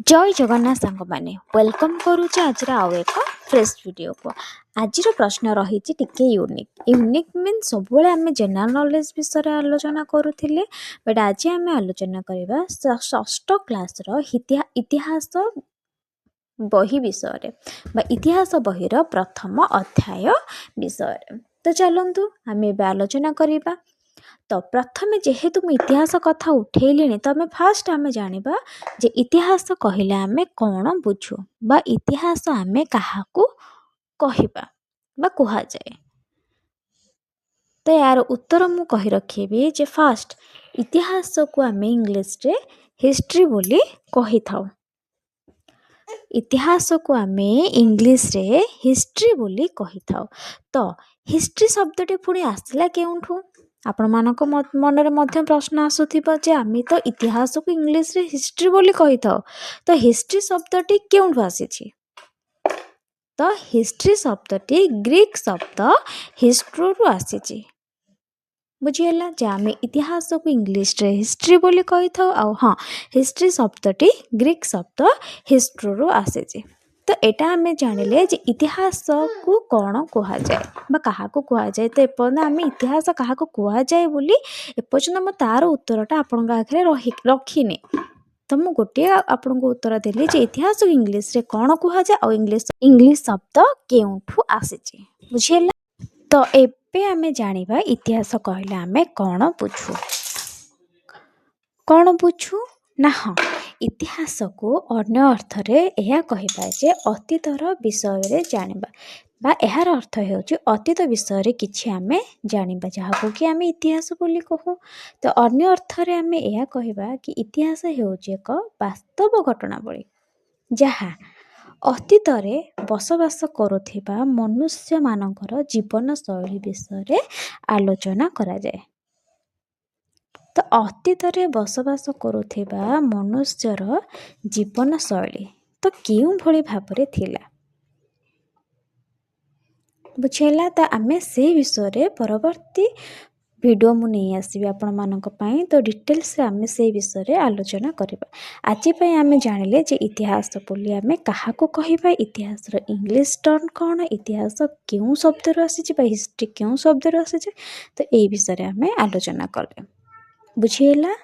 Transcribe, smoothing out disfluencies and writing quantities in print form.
जय जगन्नाथ सांग मैंने वेलकम करुचे आज आउ एक फ्रेश वीडियो को। आज प्रश्न रही टिके यूनिक यूनिक मीन सब आम जनरल नॉलेज विषय आलोचना करुले बट आज आम आलोचना करवा षष्ठ क्लास इतिहास बही विषय इतिहास बहीर प्रथम अध्याय विषय। तो चलतु आम आलोचना करवा। तो प्रथमे जेहेतु मु इतिहास कथा उठेली तो आम फास्ट आम जानिबा जे इतिहास कहले आमे कौन बुझू बा इतिहास आमे काहाकू कहिबा बा कुहा जाए। तो यार उत्तर मु कहि रखिबी जे फास्ट इतिहास को आमे इंग्लिश रे हिस्ट्री बोली कहि थाउ। इतिहास को आमे इंग्लिश रे हिस्ट्री बोली कहि थाउ। तो हिस्ट्री शब्दटी पुणी आसला केउठू आपण मानक मनरे मध्य प्रश्न आसुथिबा जे आमी तो इतिहास को इंग्लिश रे हिस्ट्री बोली कहि थाउ। तो हिस्ट्री शब्दटी केउठू आसीछि? तो हिस्ट्री शब्दटी ग्रीक शब्द हिस्ट्रो रु आसीछि। बुझियला जे आमे इतिहास को इंग्लिश रे हिस्ट्री बोली कहि थाउ। आ हां हिस्ट्री शब्दटी ग्रीक शब्द हिस्ट्रो रु आसीछि। तो एटा आमे जानिले जे इतिहास को कौन कुहा जाए बा काहा को कुहा जाए। तो एपर्यंत आमे इतिहास काहा को कुहा जाए बोली एपर्यंत म तार उत्तरटा आपन आखरे रखिने। तो मु गोटे आपन को उत्तर देली जे इतिहास को इंग्लिश रे कौन कुहा जाए और इंग्लिश शब्द केउठू आसीछि। बुझियला। तो एबे आमे जानिबा इतिहास कहले आमे कौन बुझू ना। हाँ इतिहास को अन्य अर्थ रे यह कहबा जे अतीतर विषय रे जानिबा बा एहार अर्थ हेउची अतीत विषय रे किछि आमे जानिबा जहाको कि आमे इतिहास बोली कहू। तो अन्य अर्थ रे आमे यह कहबा कि इतिहास हेउची एक वास्तव घटनावली जहा अतीत रे बसवास करुथिबा मनुष्य मानकर जीवन शैली विषय रे आलोचना करा जाए। तो अतीत रे बसवास करुथिबा मनुष्यर जीवन शैली तो केउं भली भाबरे थिला बुझेला। तो आमे से विषय रे परवर्ती वीडियो मु नहीं आसीबी आपण मानक पई। तो डिटेल्स रे आमे से विषय रे आलोचना करबा। आज पई आमे जानिले जे इतिहास बोली आमे काहा को कहिबा, इतिहास रो इंग्लिश टर्म कोन, इतिहास केउं शब्द रो आसीछि बा हिस्ट्री केउं शब्द रो आसीछि। तो एई विषय रे आमे आलोचना करबे। बुझियला।